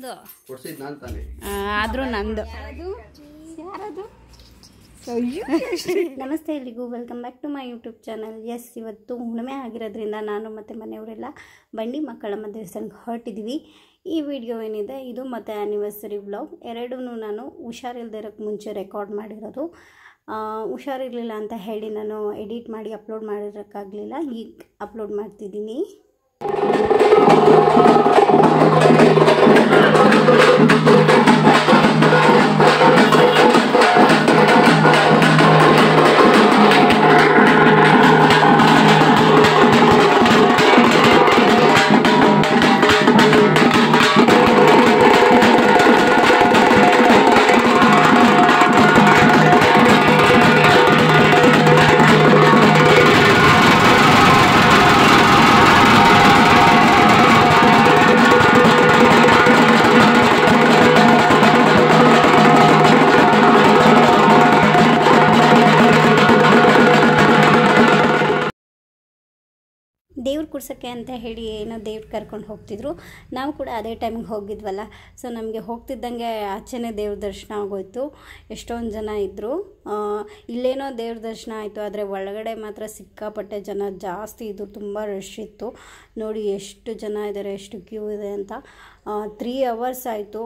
ನಂದು ಕೊಡ್ಸಿದ್ ನಾನು ತಾನೆ ಆದ್ರೂ ನಂದು ಯಾರದು ನಮಸ್ತೆ ಎಲ್ರಿಗೂ welcome back to my YouTube channel. Yes, ಇವತ್ತು ಹುಣ್ಣಿಮೆ ಆಗಿರೋದ್ರಿಂದ ನಾನು ಮತ್ತು ಮನೆಯವರೆಲ್ಲ ಬಂಡಿ ಮಕ್ಕಳಮ್ಮ ದೇವಸ್ಥಾನಕ್ಕೆ ಹೊರಟಿದ್ದೀವಿ. ಈ ವಿಡಿಯೋ ಏನಿದೆ ಇದು ಮತ್ತು ಆ್ಯನಿವರ್ಸರಿ ವ್ಲಾಗ್ ಎರಡೂ ನಾನು ಹುಷಾರಿಲ್ಲದೆ ಇರೋಕ್ಕೆ ಮುಂಚೆ ರೆಕಾರ್ಡ್ ಮಾಡಿರೋದು. ಹುಷಾರಿರಲಿಲ್ಲ ಅಂತ ಹೇಳಿ ನಾನು ಎಡಿಟ್ ಮಾಡಿ ಅಪ್ಲೋಡ್ ಮಾಡಿರೋಕ್ಕಾಗಲಿಲ್ಲ, ಈಗ ಅಪ್ಲೋಡ್ ಮಾಡ್ತಿದ್ದೀನಿ. ದೇವ್ರು ಕುಡ್ಸೋಕ್ಕೆ ಅಂತ ಹೇಳಿ ಏನೋ ದೇವ್ರು ಕರ್ಕೊಂಡು ಹೋಗ್ತಿದ್ರು. ನಾವು ಕೂಡ ಅದೇ ಟೈಮಿಗೆ ಹೋಗಿದ್ವಲ್ಲ, ಸೊ ನಮಗೆ ಹೋಗ್ತಿದ್ದಂಗೆ ಆಚೆನೇ ದೇವ್ರ ದರ್ಶನ ಆಗೋಯ್ತು. ಎಷ್ಟೊಂದು ಜನ ಇದ್ದರು. ಇಲ್ಲೇನೋ ದೇವ್ರ ದರ್ಶನ ಆಯಿತು, ಆದರೆ ಒಳಗಡೆ ಮಾತ್ರ ಸಿಕ್ಕಾಪಟ್ಟೆ ಜನ ಜಾಸ್ತಿ ಇದ್ದರು, ತುಂಬ ರಶ್ ಇತ್ತು. ನೋಡಿ ಎಷ್ಟು ಜನ ಇದ್ದಾರೆ, ಎಷ್ಟು ಕ್ಯೂ ಇದೆ ಅಂತ. 3 hours ಆಯಿತು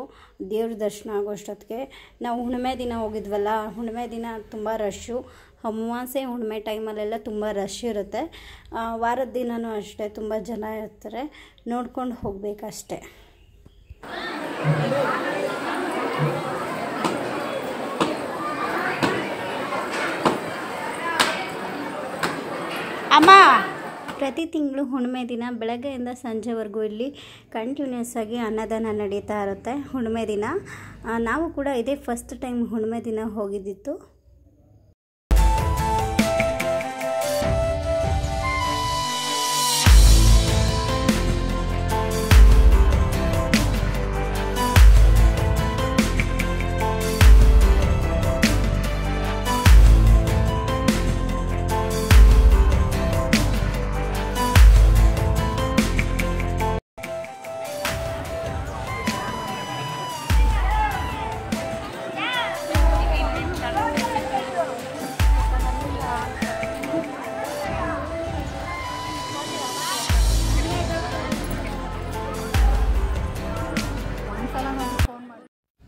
ದೇವ್ರ ದರ್ಶನ ಆಗೋಷ್ಟೊತ್ತಿಗೆ. ನಾವು ಹುಣ್ಣಿಮೆ ದಿನ ಹೋಗಿದ್ವಲ್ಲ, ಹುಣ್ಣಿಮೆ ದಿನ ತುಂಬ ರಶ್ಶು. ಅಮಾವಾಸ್ಯೆ ಹುಣ್ಣಿಮೆ ಟೈಮಲ್ಲೆಲ್ಲ ತುಂಬ ರಶ್ ಇರುತ್ತೆ. ವಾರದ ದಿನವೂ ಅಷ್ಟೇ ತುಂಬ ಜನ ಇರ್ತಾರೆ, ನೋಡ್ಕೊಂಡು ಹೋಗಬೇಕಷ್ಟೆ. ಅಮ್ಮ, ಪ್ರತಿ ತಿಂಗಳು ಹುಣ್ಣಿಮೆ ದಿನ ಬೆಳಗ್ಗೆಯಿಂದ ಸಂಜೆವರೆಗೂ ಇಲ್ಲಿ ಕಂಟಿನ್ಯೂಸ್ ಆಗಿ ಅನ್ನದಾನ ನಡೀತಾ ಇರುತ್ತೆ. ಹುಣ್ಣಿಮೆ ದಿನ ನಾವು ಕೂಡ ಇದೇ ಫಸ್ಟ್ ಟೈಮ್ ಹುಣ್ಣಿಮೆ ದಿನ ಹೋಗಿದ್ದಿತ್ತು.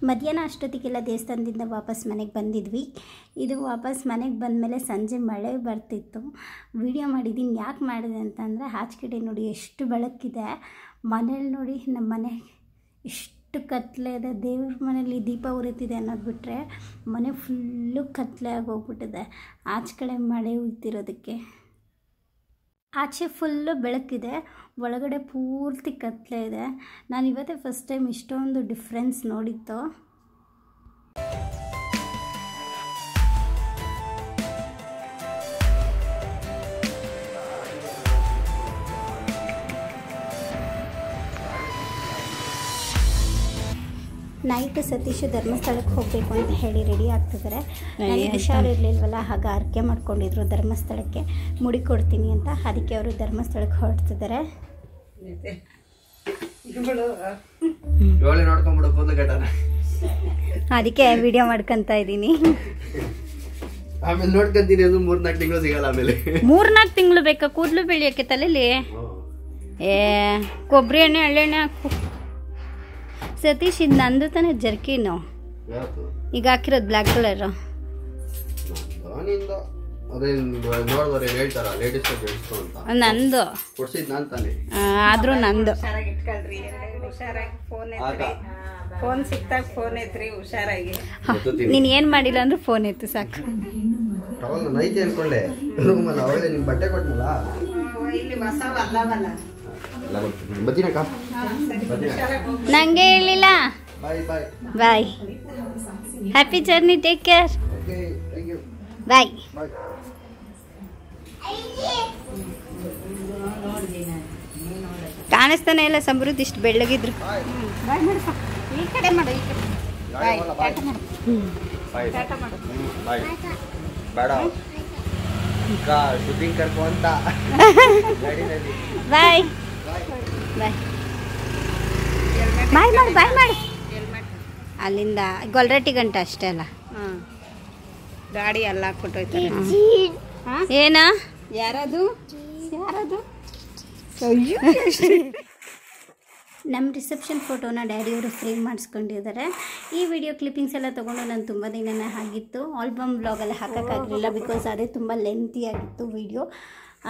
ಮಧ್ಯಾಹ್ನ ಅಷ್ಟೊತ್ತಿಗೆಲ್ಲ ದೇವಸ್ಥಾನದಿಂದ ವಾಪಸ್ ಮನೆಗೆ ಬಂದಿದ್ವಿ. ಇದು ವಾಪಸ್ ಮನೆಗೆ ಬಂದಮೇಲೆ ಸಂಜೆ ಮಳೆ ಬರ್ತಿತ್ತು. ವಿಡಿಯೋ ಮಾಡಿದ್ದೀನಿ. ಯಾಕೆ ಮಾಡಿದೆ ಅಂತಂದರೆ ಆಚೆ ಕಡೆ ನೋಡಿ ಎಷ್ಟು ಬೆಳಕಿದೆ, ಮನೇಲಿ ನೋಡಿ ನಮ್ಮ ಮನೆ ಎಷ್ಟು ಕತ್ಲೆ ಇದೆ. ದೇವ್ರ ಮನೇಲಿ ದೀಪ ಉರಿತಿದೆ ಅನ್ನೋದು ಬಿಟ್ಟರೆ ಮನೆ ಫುಲ್ಲು ಕತ್ಲೆ ಆಗೋಗ್ಬಿಟ್ಟಿದೆ, ಆಚೆ ಕಡೆ ಮಳೆ ಉಯ್ತಿರೋದಕ್ಕೆ. ಆಚೆ ಫುಲ್ಲು ಬೆಳಕಿದೆ, ಒಳಗಡೆ ಪೂರ್ತಿ ಕತ್ಲೆ ಇದೆ. ನಾನು ಇವತ್ತೇ ಫಸ್ಟ್ ಟೈಮ್ ಇಷ್ಟೊಂದು ಡಿಫ್ರೆನ್ಸ್ ನೋಡಿತ್ತು. ನೈಟ್ ಸತೀಶ್ ಧರ್ಮಸ್ಥಳಕ್ಕೆ ಹೋಗಬೇಕು ಅಂತ ಹೇಳಿ ರೆಡಿ ಆಗ್ತಿದ್ದಾರೆ. ನನಗೆ ಹುಷಾರಿರಲಿಲ್ವಲ್ಲ, ಹಾಗೆ ಅರ್ಕೆ ಮಾಡ್ಕೊಂಡಿದ್ರು ಧರ್ಮಸ್ಥಳಕ್ಕೆ ಮುಡಿ ಕೊಡ್ತೀನಿ ಅಂತ. ಅದಕ್ಕೆ ಅವರು ಧರ್ಮಸ್ಥಳಕ್ಕೆ ಹೊರಡ್ತಿದ್ದಾರೆ. ಅದಕ್ಕೆ ವಿಡಿಯೋ ಮಾಡ್ಕೊತಾ ಇದ್ದೀನಿ. ಆಮೇಲೆ ನೋಡ್ಕೊಂತೀನಿ, ಅದು 3-4 ತಿಂಗಳು ಸಿಗಲ್ಲ. ಆಮೇಲೆ 3-4 ತಿಂಗಳು ಬೇಕಾ ಕೂದಲು ಬೆಳೆಯೋಕ್ಕೆ ತಲೆಯಲ್ಲಿ? ಕೊಬ್ಬರಿ ಎಣ್ಣೆ ಎಳ್ಳೆಣ್ಣೆ ಹಾಕು. ಸತೀಶ್, ಇದು ನಂದು ತಾನೇ ಜರ್ಕಿನು ಈಗ ಹಾಕಿರೋದು ಬ್ಲ್ಯಾಕ್ ಕಲರ್. ನಂದು ಆದ್ರೂ ನಂದು. ಫೋನ್ ಸಿಕ್ತಾಗ ಫೋನ್ ಐತ್ರಿ, ಹುಷಾರಾಗಿ. ನೀನ್ ಏನ್ ಮಾಡಿಲ್ಲ ಅಂದ್ರೆ ಫೋನ್ ಐತಿ ಸಾಕು. ನಂಗೆ ಹೇಳಿಲ್ಲ. ಬಾಯ್, ಹ್ಯಾಪಿ ಜರ್ನಿ, ಟೇಕ್ ಕೇರ್, ಬಾಯ್. ಕಾಣಿಸ್ತಾನೆ ಇಲ್ಲ ಸಮೃದ್ಧಿ ಇಷ್ಟು ಬೆಳ್ಳಗಿದ್ರು. ಈ ಕಡೆ ಮಾಡು, ಈ ಕಡೆ ಬೇಡ ಶೂಟಿಂಗ್ ಕರ್ಕೊ ಅಂತ. ಬಾಯ್ ಬಾಯ್. ಬಾಯ್ ಮಾಡಿ ಅಲ್ಲಿಂದ ಗೊಲ್ರಟ್ಟಿ ಗಂಟ ಅಷ್ಟೇ ಅಲ್ಲ. ಹಾಂ ಗಾಡಿ ಎಲ್ಲ ಹಾಕ್ಬಿಟ್ಟೋಯ್ತಾರೆ. ಏನ ಯಾರದು ನಮ್ಮ ರಿಸೆಪ್ಷನ್ ಫೋಟೋನ ಡ್ಯಾಡಿಯವರು ಫ್ರೇಮ್ ಮಾಡಿಸ್ಕೊಂಡಿದ್ದಾರೆ. ಈ ವಿಡಿಯೋ ಕ್ಲಿಪ್ಪಿಂಗ್ಸ್ ಎಲ್ಲ ತೊಗೊಂಡು ನಾನು ತುಂಬ ದಿನನೇ ಆಗಿತ್ತು. ಆಲ್ಬಮ್ ವ್ಲಾಗೆಲ್ಲ ಹಾಕೋಕ್ಕಾಗಲಿಲ್ಲ ಬಿಕಾಸ್ ಅದೇ ತುಂಬ ಲೆಂತಿಯಾಗಿತ್ತು ವಿಡಿಯೋ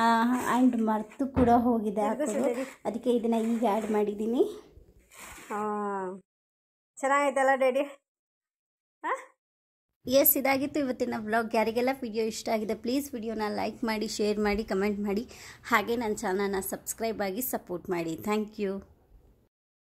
ಆ್ಯಂಡ್ ಮರ್ತು ಕೂಡ ಹೋಗಿದೆ ಹಾಕೋದು. ಅದಕ್ಕೆ ಇದನ್ನು ಈಗ ಆ್ಯಡ್ ಮಾಡಿದ್ದೀನಿ. ಚೆನ್ನಾಗೈತಲ್ಲ ಡ್ಯಾಡಿ? ಎಸ್, ಇದಾಗಿತ್ತು ಇವತ್ತಿನ ವ್ಲಾಗ್. ಯಾರಿಗೆಲ್ಲ ವಿಡಿಯೋ ಇಷ್ಟ ಆಗಿದೆ ಪ್ಲೀಸ್ ವಿಡಿಯೋನ ಲೈಕ್ ಮಾಡಿ, ಶೇರ್ ಮಾಡಿ, ಕಮೆಂಟ್ ಮಾಡಿ, ಹಾಗೆ ನನ್ನ ಚಾನಲ್ನ ಸಬ್ಸ್ಕ್ರೈಬ್ ಆಗಿ ಸಪೋರ್ಟ್ ಮಾಡಿ. Thank you.